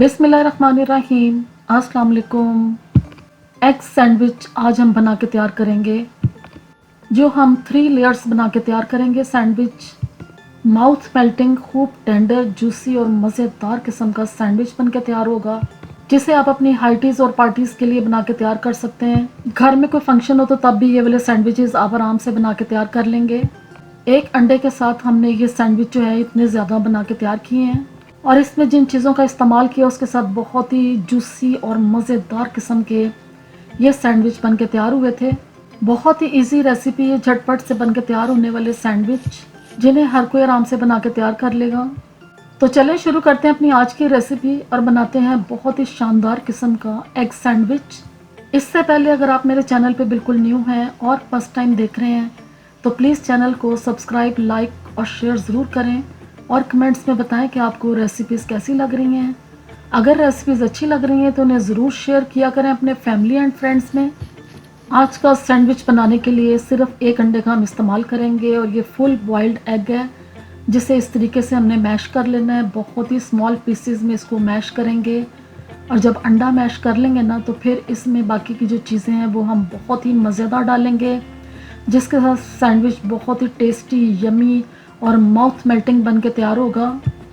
बिस्मिल्लाहिर्रहमानिर्रहीम। अस्सलाम वालेकुम। एग सैंडविच आज हम बना के तैयार करेंगे। जो हम 3 लेयर्स बना के तैयार करेंगे सैंडविच। माउथ मेल्टिंग, खूब टेंडर, जूसी और मज़ेदार किस्म का सैंडविच बन के तैयार होगा, जिसे आप अपनी हाइटीज़ और पार्टीज़ के लिए बना के तैयार कर सकते हैं। घर में कोई फंक्शन हो तो तब भी ये वाले सैंडविचेस आप आराम से बना के तैयार कर लेंगे। एक अंडे के साथ हमने ये सैंडविच जो है इतने ज़्यादा बना के तैयार किए हैं, और इसमें जिन चीज़ों का इस्तेमाल किया उसके साथ बहुत ही जूसी और मज़ेदार किस्म के ये सैंडविच बन के तैयार हुए थे। बहुत ही इजी रेसिपी है, झटपट से बन के तैयार होने वाले सैंडविच जिन्हें हर कोई आराम से बना के तैयार कर लेगा। तो चलें शुरू करते हैं अपनी आज की रेसिपी और बनाते हैं बहुत ही शानदार किस्म का एग सैंडविच। इससे पहले अगर आप मेरे चैनल पे बिल्कुल न्यू हैं और फर्स्ट टाइम देख रहे हैं तो प्लीज़ चैनल को सब्सक्राइब, लाइक और शेयर ज़रूर करें, और कमेंट्स में बताएं कि आपको रेसिपीज़ कैसी लग रही हैं। अगर रेसिपीज़ अच्छी लग रही हैं तो उन्हें ज़रूर शेयर किया करें अपने फैमिली एंड फ्रेंड्स में। आज का सैंडविच बनाने के लिए सिर्फ एक अंडे का हम इस्तेमाल करेंगे, और ये फुल बॉइल्ड एग है जिसे इस तरीके से हमने मैश कर लेना है। बहुत ही स्मॉल पीसेस में इसको मैश करेंगे, और जब अंडा मैश कर लेंगे ना तो फिर इसमें बाकी की जो चीज़ें हैं वो हम बहुत ही मज़ेदार डालेंगे, जिसके साथ सैंडविच बहुत ही टेस्टी, यमी और माउथ मेल्टिंग बन के तैयार होगा।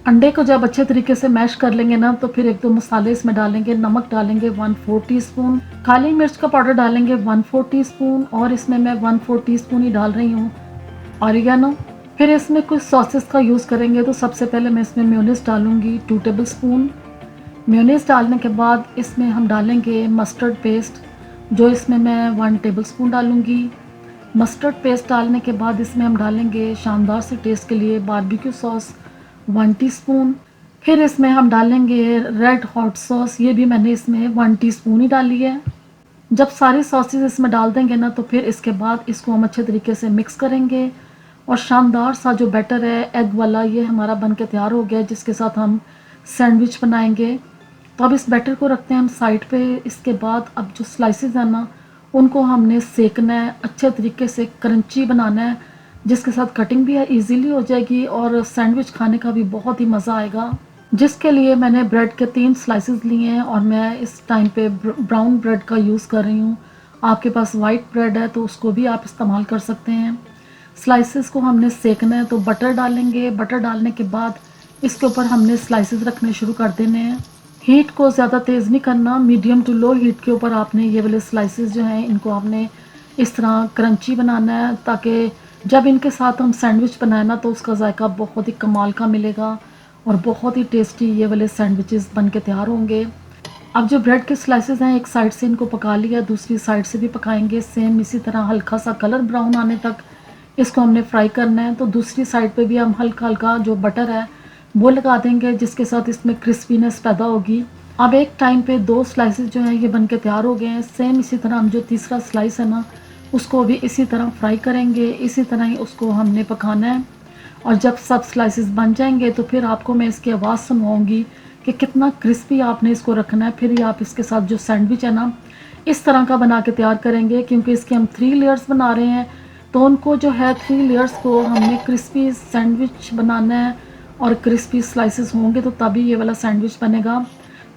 अंडे को जब अच्छे तरीके से मैश कर लेंगे ना तो फिर एक दो मसाले इसमें डालेंगे। नमक डालेंगे 1/4 टीस्पून, काली मिर्च का पाउडर डालेंगे 1/4 टीस्पून, और इसमें मैं 1/4 टीस्पून ही डाल रही हूँ ऑरिगेनो। फिर इसमें कुछ सॉसेस का यूज़ करेंगे, तो सबसे पहले मैं इसमें मेयोनीज डालूंगी 2 टेबल स्पून। मेयोनीज डालने के बाद इसमें हम डालेंगे मस्टर्ड पेस्ट, जो इसमें मैं 1 टेबल स्पून डालूंगी। मस्टर्ड पेस्ट डालने के बाद इसमें हम डालेंगे शानदार से टेस्ट के लिए बारबेक्यू सॉस 1 टीस्पून। फिर इसमें हम डालेंगे रेड हॉट सॉस, ये भी मैंने इसमें 1 टीस्पून ही डाली है। जब सारी सॉसेस इसमें डाल देंगे ना तो फिर इसके बाद इसको हम अच्छे तरीके से मिक्स करेंगे, और शानदार सा जो बैटर है एग वाला ये हमारा बन के तैयार हो गया, जिसके साथ हम सैंडविच बनाएंगे। तो अब इस बैटर को रखते हैं हम साइड पे। इसके बाद अब जो स्लाइसेस हैं ना उनको हमने सेकना है, अच्छे तरीके से क्रंची बनाना है, जिसके साथ कटिंग भी है इजीली हो जाएगी और सैंडविच खाने का भी बहुत ही मज़ा आएगा। जिसके लिए मैंने ब्रेड के 3 स्लाइसेस लिए हैं, और मैं इस टाइम पे ब्राउन ब्रेड का यूज़ कर रही हूँ। आपके पास वाइट ब्रेड है तो उसको भी आप इस्तेमाल कर सकते हैं। स्लाइसेस को हमने सेकना है, तो बटर डालेंगे। बटर डालने के बाद इसके ऊपर हमने स्लाइसेस रखने शुरू कर देने हैं। हीट को ज़्यादा तेज़ नहीं करना, मीडियम टू लो हीट के ऊपर आपने ये वाले स्लाइसेस जो हैं इनको आपने इस तरह क्रंची बनाना है, ताकि जब इनके साथ हम सैंडविच बनाए ना तो उसका जायका बहुत ही कमाल का मिलेगा और बहुत ही टेस्टी ये वाले सैंडविचेस बन के तैयार होंगे। अब जो ब्रेड के स्लाइसेस हैं एक साइड से इनको पका लिया, दूसरी साइड से भी पकाएंगे सेम इसी तरह, हल्का सा कलर ब्राउन आने तक इसको हमने फ्राई करना है। तो दूसरी साइड पे भी हम हल्का हल्का जो बटर है वो लगा देंगे, जिसके साथ इसमें क्रिस्पीनेस पैदा होगी। अब एक टाइम पे 2 स्लाइसेस जो हैं ये बन के तैयार हो गए हैं। सेम इसी तरह हम जो तीसरा स्लाइस है ना उसको भी इसी तरह फ्राई करेंगे, इसी तरह ही उसको हमने पकाना है। और जब सब स्लाइसेस बन जाएंगे तो फिर आपको मैं इसकी आवाज़ सुनवाऊँगी कि कितना क्रिस्पी आपने इसको रखना है। फिर ही आप इसके साथ जो सैंडविच है ना इस तरह का बना के तैयार करेंगे, क्योंकि इसके हम 3 लेयर्स बना रहे हैं, तो उनको जो है 3 लेयर्स को हमने क्रिस्पी सैंडविच बनाना है, और क्रिस्पी स्लाइसेस होंगे तो तभी ये वाला सैंडविच बनेगा।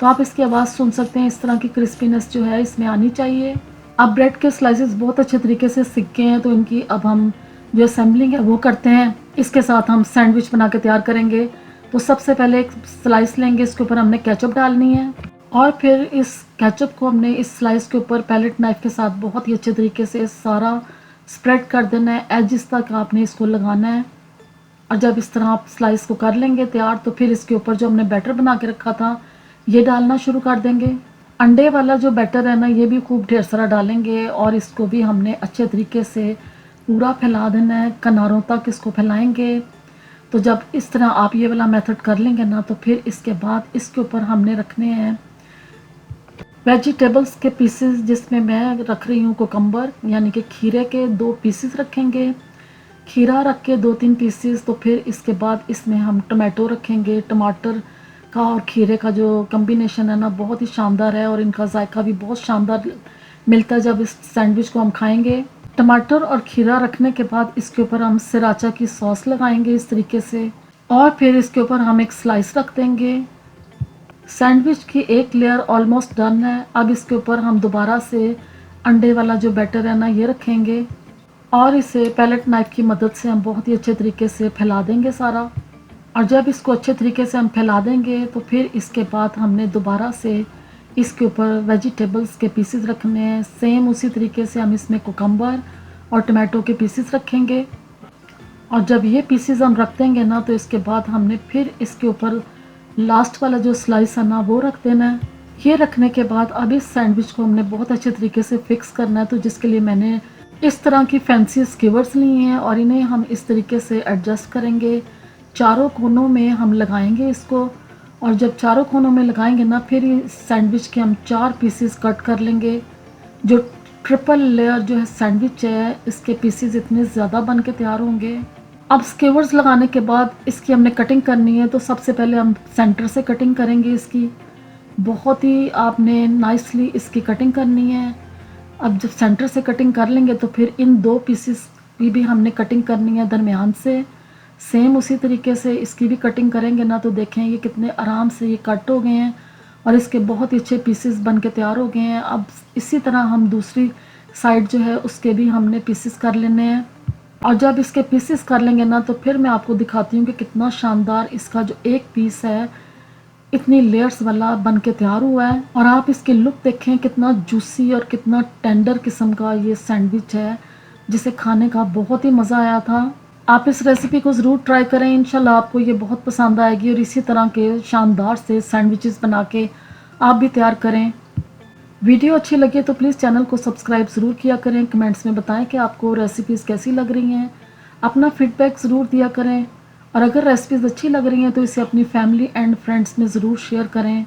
तो आप इसकी आवाज़ सुन सकते हैं, इस तरह की क्रिस्पीनेस जो है इसमें आनी चाहिए। अब ब्रेड के स्लाइसेस बहुत अच्छे तरीके से सिक गए हैं, तो इनकी अब हम जो असेंबलिंग है वो करते हैं। इसके साथ हम सैंडविच बना के तैयार करेंगे। तो सबसे पहले एक स्लाइस लेंगे, इसके ऊपर हमने केचप डालनी है, और फिर इस केचप को हमने इस स्लाइस के ऊपर पैलेट नाइफ के साथ बहुत ही अच्छे तरीके से सारा स्प्रेड कर देना है, एजिस तक आपने इसको लगाना है। और जब इस तरह आप स्लाइस को कर लेंगे तैयार तो फिर इसके ऊपर जो हमने बैटर बना के रखा था ये डालना शुरू कर देंगे। अंडे वाला जो बैटर है ना ये भी खूब ढेर सारा डालेंगे, और इसको भी हमने अच्छे तरीके से पूरा फैला देना है, किनारों तक इसको फैलाएंगे। तो जब इस तरह आप ये वाला मेथड कर लेंगे ना तो फिर इसके बाद इसके ऊपर हमने रखने हैं वेजिटेबल्स के पीसेस, जिसमें मैं रख रही हूँ कोकम्बर यानी कि खीरे के 2 पीसेस रखेंगे। खीरा रख के 2-3 पीसेस। तो फिर इसके बाद इसमें हम टमाटो रखेंगे। टमाटर का और खीरे का जो कम्बिनेशन है ना बहुत ही शानदार है, और इनका जायका भी बहुत शानदार मिलता है जब इस सैंडविच को हम खाएंगे। टमाटर और खीरा रखने के बाद इसके ऊपर हम सिराचा की सॉस लगाएंगे इस तरीके से, और फिर इसके ऊपर हम एक स्लाइस रख देंगे। सैंडविच की एक लेयर ऑलमोस्ट डन है। अब इसके ऊपर हम दोबारा से अंडे वाला जो बैटर है ना ये रखेंगे और इसे पैलेट नाइफ की मदद से हम बहुत ही अच्छे तरीके से फैला देंगे सारा। और जब इसको अच्छे तरीके से हम फैला देंगे तो फिर इसके बाद हमने दोबारा से इसके ऊपर वेजिटेबल्स के पीसेस रखने हैं। सेम उसी तरीके से हम इसमें कुकम्बर और टमाटो के पीसेस रखेंगे। और जब ये पीसेस हम रख देंगे ना तो इसके बाद हमने फिर इसके ऊपर लास्ट वाला जो स्लाइस है ना वो रख देना है। ये रखने के बाद अब इस सैंडविच को हमने बहुत अच्छे तरीके से फिक्स करना है। तो जिसके लिए मैंने इस तरह की फैंसी स्कीवर्स ली हैं और इन्हें हम इस तरीके से एडजस्ट करेंगे। चारों कोनों में हम लगाएंगे इसको और जब चारों कोनों में लगाएंगे ना फिर इस सैंडविच के हम 4 पीसेस कट कर लेंगे। जो ट्रिपल लेयर जो है सैंडविच है इसके पीसेस इतने ज़्यादा बन के तैयार होंगे। अब स्कीवर्स लगाने के बाद इसकी हमने कटिंग करनी है। तो सबसे पहले हम सेंटर से कटिंग करेंगे इसकी। बहुत ही आपने नाइसली इसकी कटिंग करनी है। अब जब सेंटर से कटिंग कर लेंगे तो फिर इन 2 पीसेस की भी हमने कटिंग करनी है दरमियान से। सेम उसी तरीके से इसकी भी कटिंग करेंगे ना तो देखें ये कितने आराम से ये कट हो गए हैं और इसके बहुत ही अच्छे पीसेस बन के तैयार हो गए हैं। अब इसी तरह हम दूसरी साइड जो है उसके भी हमने पीसेस कर लेने हैं। और जब इसके पीसेस कर लेंगे ना तो फिर मैं आपको दिखाती हूँ कि कितना शानदार इसका जो एक पीस है इतनी लेयर्स वाला बन के तैयार हुआ है। और आप इसकी लुक देखें कितना जूसी और कितना टेंडर किस्म का ये सैंडविच है जिसे खाने का बहुत ही मज़ा आया था। आप इस रेसिपी को ज़रूर ट्राई करें, इंशाल्लाह आपको ये बहुत पसंद आएगी। और इसी तरह के शानदार से सैंडविचेस बना के आप भी तैयार करें। वीडियो अच्छी लगे तो प्लीज़ चैनल को सब्सक्राइब ज़रूर किया करें। कमेंट्स में बताएं कि आपको रेसिपीज़ कैसी लग रही हैं। अपना फीडबैक ज़रूर दिया करें और अगर रेसिपीज़ अच्छी लग रही हैं तो इसे अपनी फैमिली एंड फ्रेंड्स में ज़रूर शेयर करें।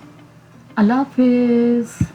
अल्लाह हाफिज़।